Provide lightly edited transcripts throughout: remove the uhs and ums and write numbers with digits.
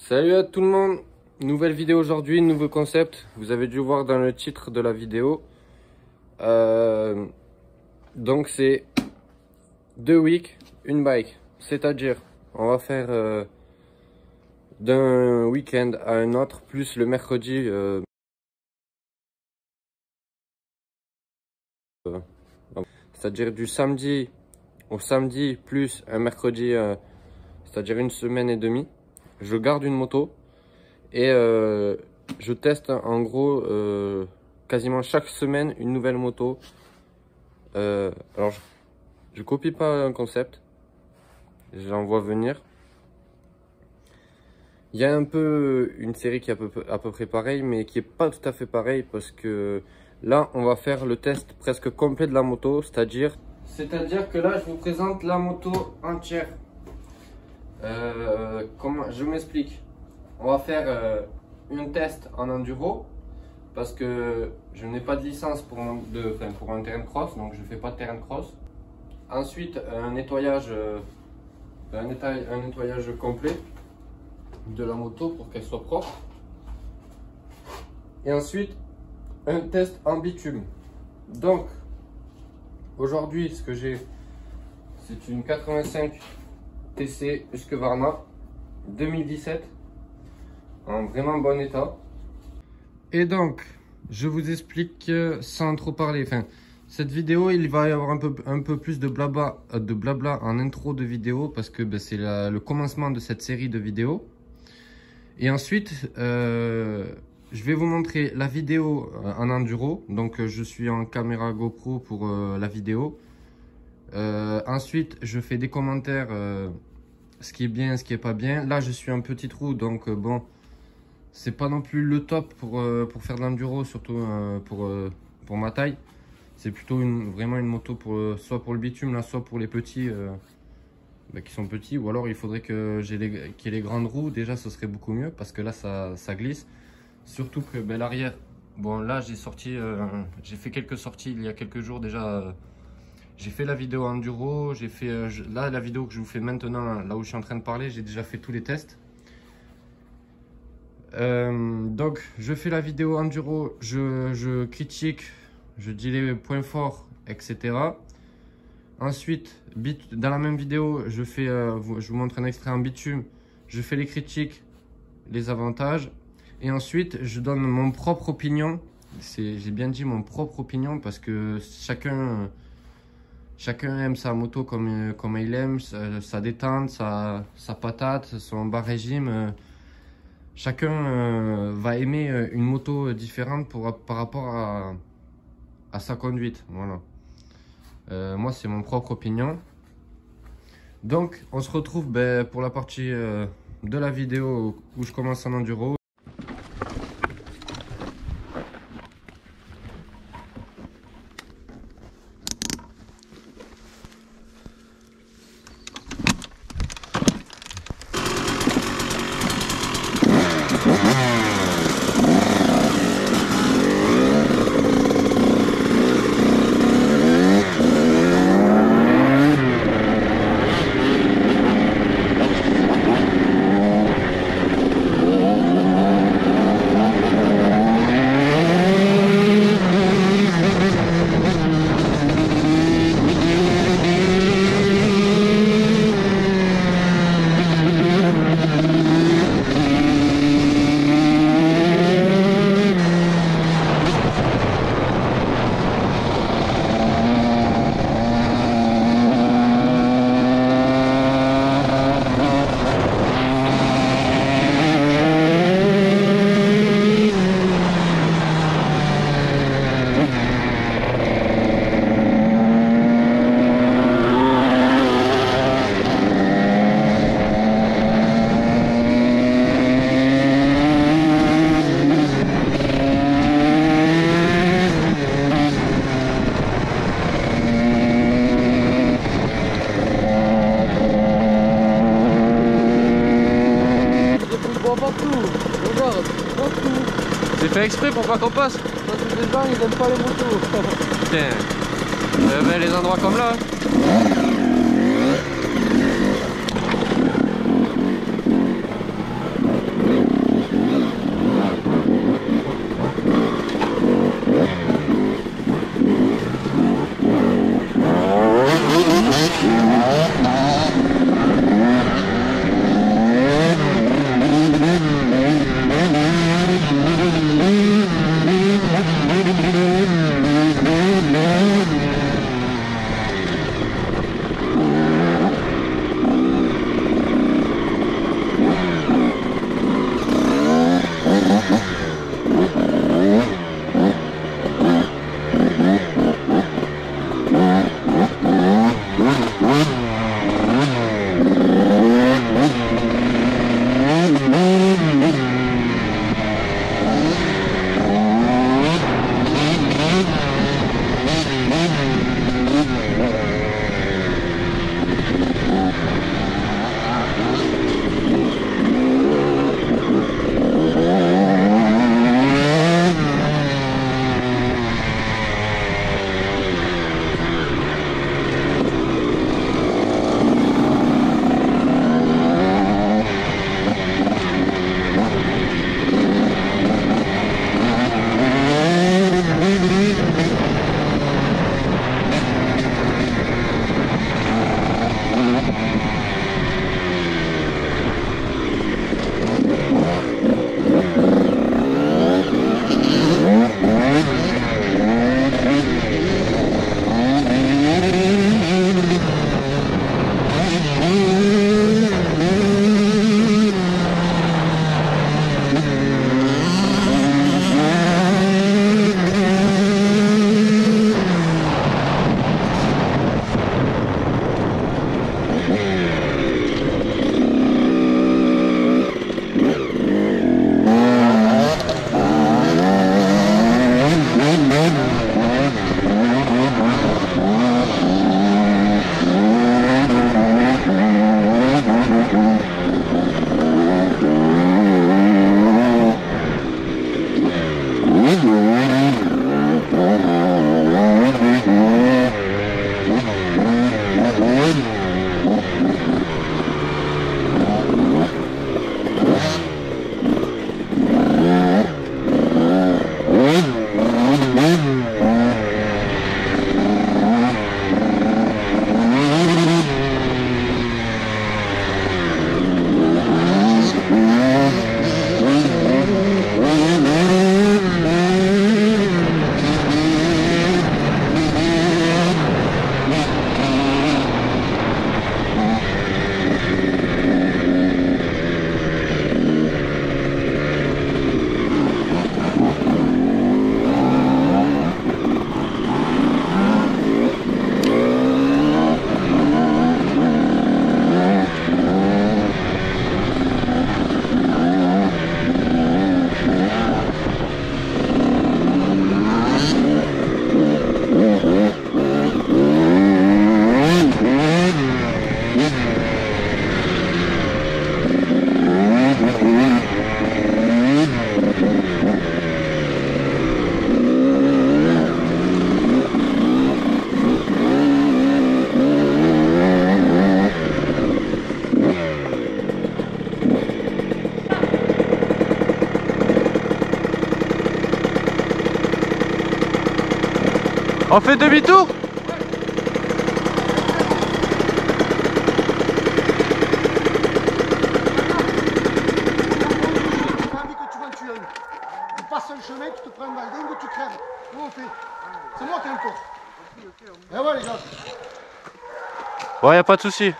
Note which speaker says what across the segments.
Speaker 1: Salut à tout le monde, nouvelle vidéo aujourd'hui, nouveau concept. Vous avez dû voir dans le titre de la vidéo. Donc c'est 2 weeks, une bike. C'est-à-dire, on va faire d'un week-end à un autre, plus le mercredi. C'est-à-dire du samedi au samedi, plus un mercredi, c'est-à-dire une semaine et demie. Je garde une moto et je teste en gros quasiment chaque semaine une nouvelle moto. Alors je copie pas un concept, j'en vois venir. Il y a un peu une série qui est à peu près pareille, mais qui est pas tout à fait pareille, parce que là on va faire le test presque complet de la moto, c'est-à-dire que là je vous présente la moto entière. Comment je m'explique? On va faire un test en enduro parce que je n'ai pas de licence pour un terrain de cross, donc je fais pas de terrain de cross. Ensuite un nettoyage complet de la moto pour qu'elle soit propre. Et ensuite un test en bitume. Donc aujourd'hui ce que j'ai, c'est une 85 TC Husqvarna 2017 en vraiment bon état. Et donc je vous explique sans trop parler. Cette vidéo, il va y avoir un peu plus de blabla en intro de vidéo, parce que c'est le commencement de cette série de vidéos. Et ensuite je vais vous montrer la vidéo en enduro. Donc je suis en caméra GoPro pour la vidéo. Ensuite je fais des commentaires, ce qui est bien, ce qui est pas bien. Là je suis un petit trou, donc bon, c'est pas non plus le top pour faire de l'enduro, surtout pour ma taille. C'est plutôt vraiment une moto soit pour le bitume là, soit pour les petits qui sont petits, ou alors il faudrait que qu'il y ait les grandes roues. Déjà ce serait beaucoup mieux, parce que là ça glisse. Surtout que l'arrière, bon là j'ai fait quelques sorties il y a quelques jours déjà. J'ai fait la vidéo enduro, j'ai fait là la vidéo que je vous fais maintenant, là où je suis en train de parler, j'ai déjà fait tous les tests. Donc je fais la vidéo enduro, je critique, je dis les points forts, etc. Ensuite, dans la même vidéo, je vous montre un extrait en bitume, je fais les critiques, les avantages. Et ensuite, je donne mon propre opinion. J'ai bien dit mon propre opinion, parce que chacun aime sa moto comme il aime, sa détente, sa patate, son bas régime. Chacun va aimer une moto différente par rapport à sa conduite. Voilà. Moi, c'est mon propre opinion. Donc, on se retrouve pour la partie de la vidéo où je commence en enduro. C'est fait exprès pour pas qu'on passe.
Speaker 2: Parce que les gens ils aiment pas les motos.
Speaker 1: Putain. Les endroits comme là.
Speaker 2: On fait demi-tour?
Speaker 3: Tu passes un chemin, tu te prends un balding, tu crèves. Comment on fait? C'est moi qui ai le tour. Et ouais les gars.
Speaker 2: Ouais, y a pas de souci.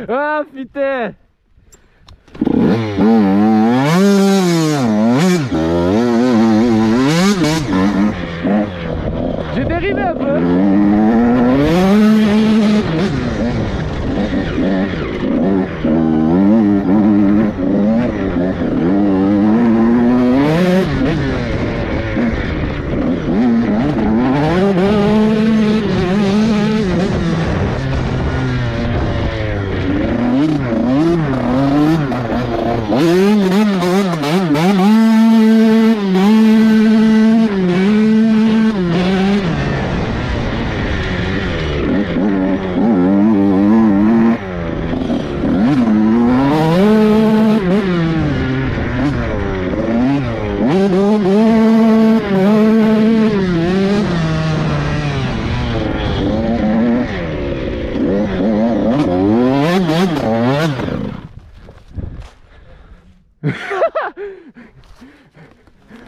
Speaker 2: Ah putain! J'ai dérivé un peu!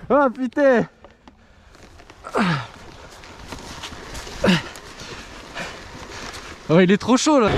Speaker 2: Oh putain! Oh il est trop chaud là!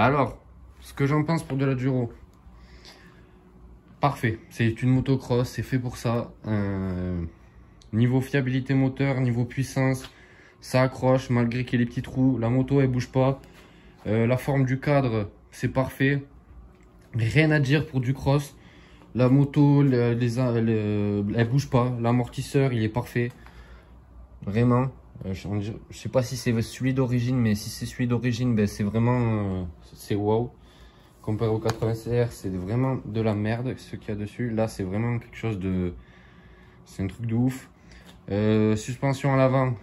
Speaker 1: Alors, ce que j'en pense pour de l'enduro. Parfait, c'est une motocross, c'est fait pour ça. Niveau fiabilité moteur, niveau puissance, ça accroche malgré qu'il y ait les petits trous. La moto elle bouge pas. La forme du cadre, c'est parfait. Rien à dire pour du cross. La moto, elle bouge pas. L'amortisseur, il est parfait. Vraiment. Je sais pas si c'est celui d'origine, mais si c'est celui d'origine, ben c'est vraiment c'est waouh. Comparé au 80CR, c'est vraiment de la merde ce qu'il y a dessus. Là, c'est vraiment quelque chose de... C'est un truc de ouf. Suspension à l'avant,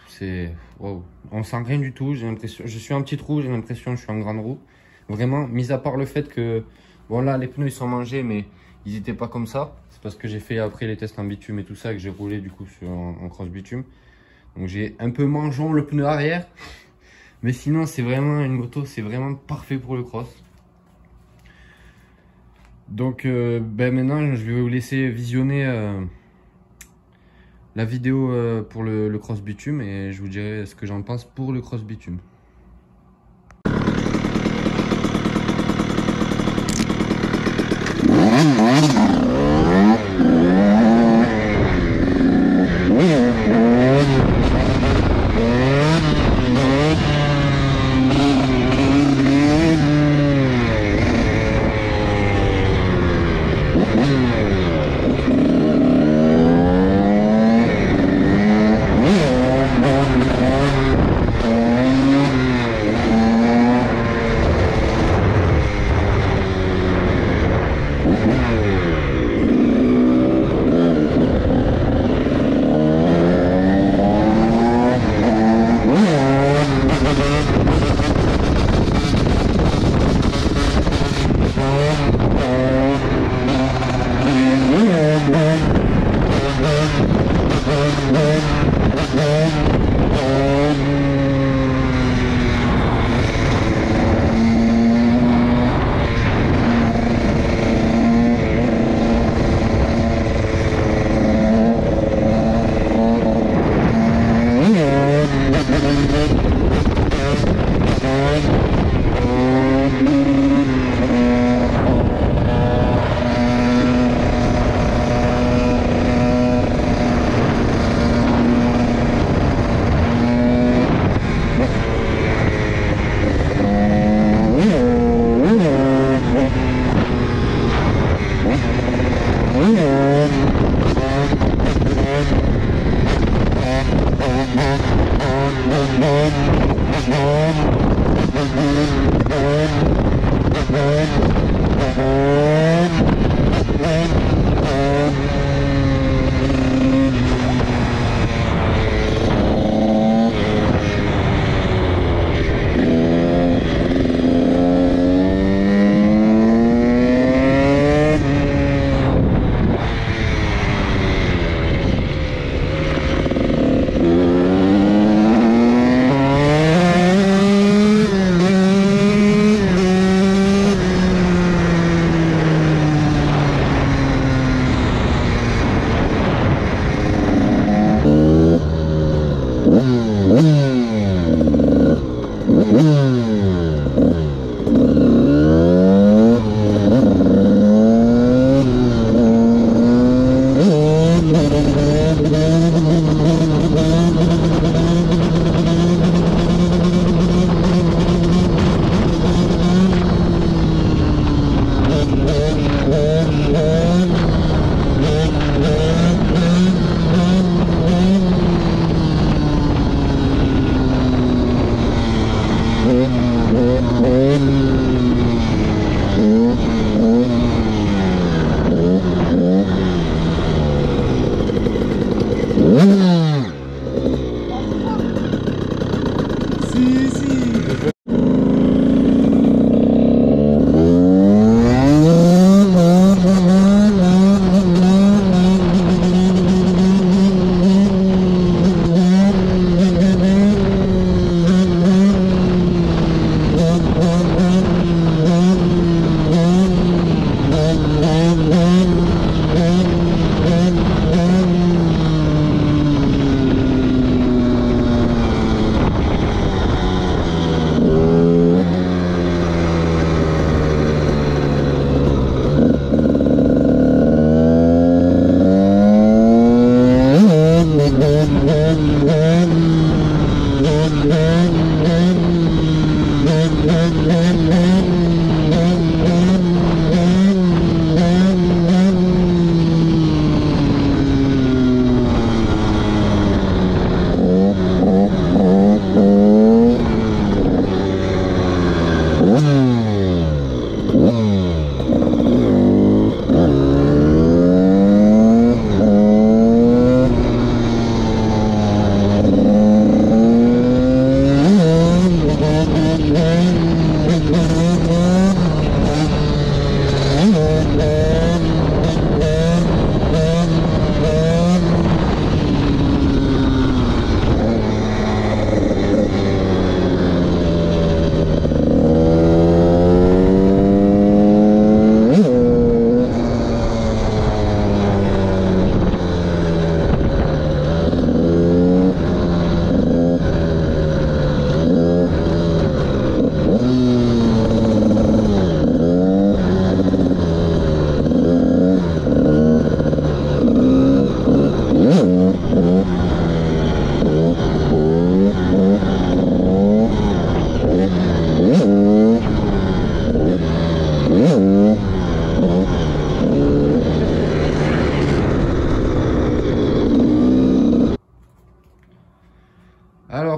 Speaker 1: c'est... Wow. On sent rien du tout. J'ai l'impression... Je suis un petit trou, j'ai l'impression que je suis en grande roue. Vraiment, mis à part le fait que... Bon là, les pneus, ils sont mangés, mais ils n'étaient pas comme ça. C'est parce que j'ai fait après les tests en bitume et tout ça, que j'ai roulé du coup en cross bitume. Donc j'ai un peu mangeon le pneu arrière. Mais sinon, c'est vraiment une moto, c'est vraiment parfait pour le cross. Donc ben maintenant je vais vous laisser visionner la vidéo pour le cross bitume et je vous dirai ce que j'en pense pour le cross bitume.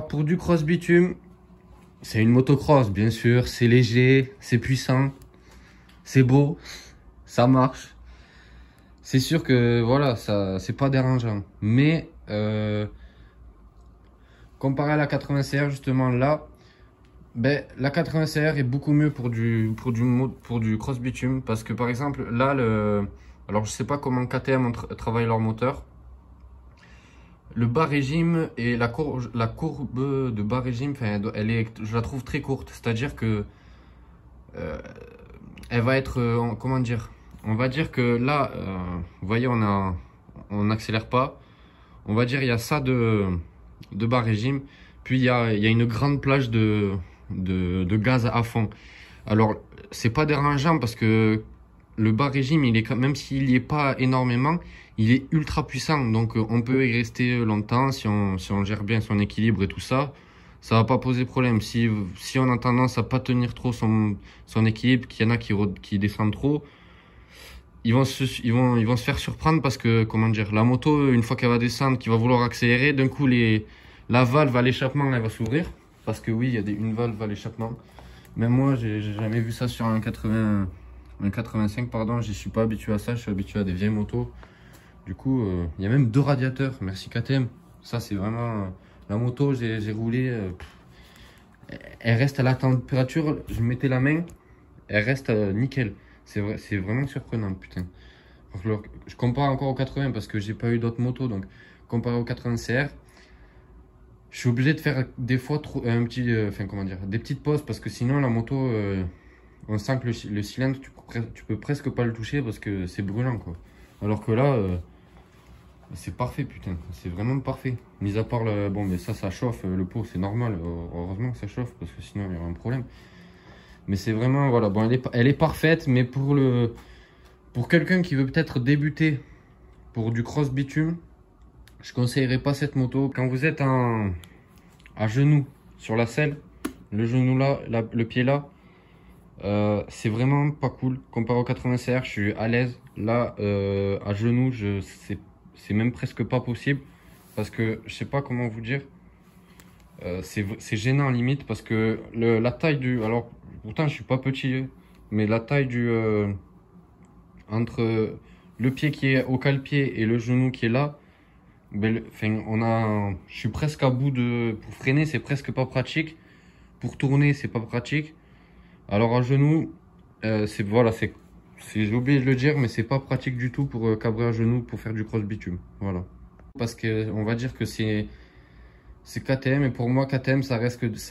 Speaker 1: pour du cross bitume, c'est une motocross, bien sûr. C'est léger, c'est puissant, c'est beau, ça marche. C'est sûr que voilà, ça c'est pas dérangeant. Mais comparé à la 80 CR, justement là, ben, la 80 CR est beaucoup mieux pour du cross bitume. Parce que par exemple, là, alors je sais pas comment KTM travaille leur moteur. Le bas régime et la courbe de bas régime, je la trouve très courte. C'est-à-dire que elle va être, comment dire, on va dire que là, vous voyez, on n'accélère pas. On va dire il y a ça de bas régime, puis il y a une grande plage de gaz à fond. Alors c'est pas dérangeant parce que le bas régime, il est, même s'il n'y est pas énormément, il est ultra puissant. Donc on peut y rester longtemps si on gère bien son équilibre et tout ça. Ça va pas poser problème. Si on a tendance à pas tenir trop son équilibre, qu'il y en a qui descendent trop, ils vont se faire surprendre parce que, comment dire, la moto, une fois qu'elle va descendre, qui va vouloir accélérer, d'un coup la valve à l'échappement, elle va s'ouvrir. Parce que oui, il y a une valve à l'échappement. Même moi, j'ai jamais vu ça sur un 85, pardon. Je suis pas habitué à ça, je suis habitué à des vieilles motos. Du coup, il y a même 2 radiateurs. Merci KTM. Ça, c'est vraiment... la moto, j'ai roulé. Elle reste à la température. Je mettais la main. Elle reste nickel. C'est vraiment surprenant, putain. Alors, je compare encore au 80 parce que j'ai pas eu d'autres motos. Donc, comparé au 80 CR, je suis obligé de faire des fois comment dire, des petites pauses parce que sinon, la moto, on sent que le cylindre, tu peux presque pas le toucher parce que c'est brûlant, quoi. Alors que là, c'est parfait, putain. C'est vraiment parfait. Mis à part bon, mais ça chauffe. Le pot, c'est normal. Heureusement que ça chauffe parce que sinon, il y aurait un problème. Mais c'est vraiment, voilà, bon, elle est parfaite, mais pour quelqu'un qui veut peut-être débuter pour du cross bitume, je conseillerais pas cette moto. Quand vous êtes à genoux sur la selle, le genou là, le pied là, c'est vraiment pas cool. Comparé au 80 CR, je suis à l'aise. Là, à genoux, c'est même presque pas possible parce que je sais pas comment vous dire. C'est gênant limite parce que la taille du... Alors, pourtant, je suis pas petit, mais la taille entre le pied qui est au cale-pied et le genou qui est là, ben, je suis presque à bout pour freiner, c'est presque pas pratique. Pour tourner, c'est pas pratique. Alors à genoux, j'ai oublié de le dire, mais c'est pas pratique du tout pour cabrer à genoux pour faire du cross bitume. Voilà. Parce que on va dire que c'est KTM, et pour moi KTM ça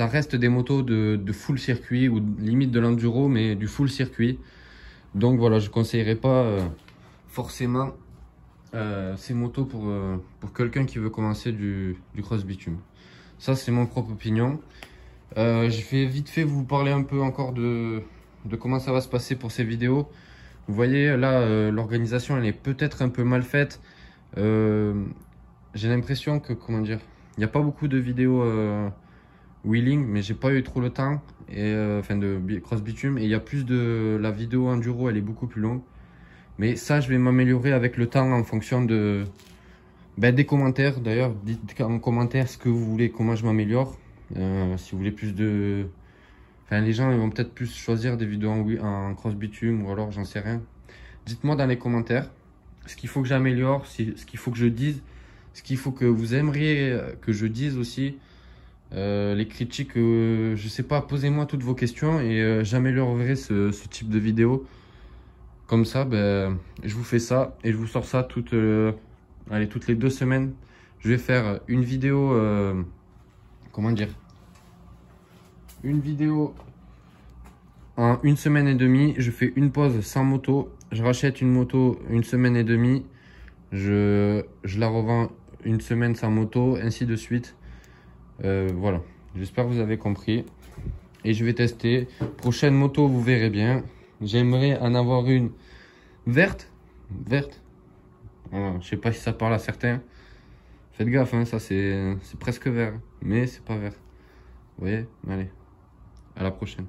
Speaker 1: reste des motos de full circuit ou limite de l'enduro, mais du full circuit. Donc voilà, je conseillerais pas forcément ces motos pour quelqu'un qui veut commencer du cross bitume. Ça c'est mon propre opinion. Je vais vite fait vous parler un peu encore de comment ça va se passer pour ces vidéos. Vous voyez là, l'organisation elle est peut-être un peu mal faite. J'ai l'impression que, comment dire, il n'y a pas beaucoup de vidéos wheeling, mais j'ai pas eu trop le temps, enfin de cross bitume, et il y a plus de la vidéo enduro, elle est beaucoup plus longue. Mais ça, je vais m'améliorer avec le temps en fonction des commentaires. D'ailleurs, dites en commentaire ce que vous voulez, comment je m'améliore. Si vous voulez plus de... Enfin, les gens ils vont peut-être plus choisir des vidéos en cross bitume ou alors j'en sais rien. Dites-moi dans les commentaires ce qu'il faut que j'améliore, ce qu'il faut que je dise, ce qu'il faut que vous aimeriez que je dise aussi. Les critiques, je sais pas, posez-moi toutes vos questions et j'améliorerai ce type de vidéo. Comme ça, ben, je vous fais ça et je vous sors ça toutes les 2 semaines. Je vais faire une vidéo, comment dire, une vidéo en 1 semaine et demie. Je fais une pause sans moto, je rachète une moto 1 semaine et demie, je la revends 1 semaine sans moto, ainsi de suite. Voilà, j'espère que vous avez compris et je vais tester. Prochaine moto, vous verrez bien. J'aimerais en avoir une verte. Voilà, je sais pas si ça parle à certains. Faites gaffe, hein, ça c'est presque vert, mais c'est pas vert. Vous voyez? Allez, à la prochaine.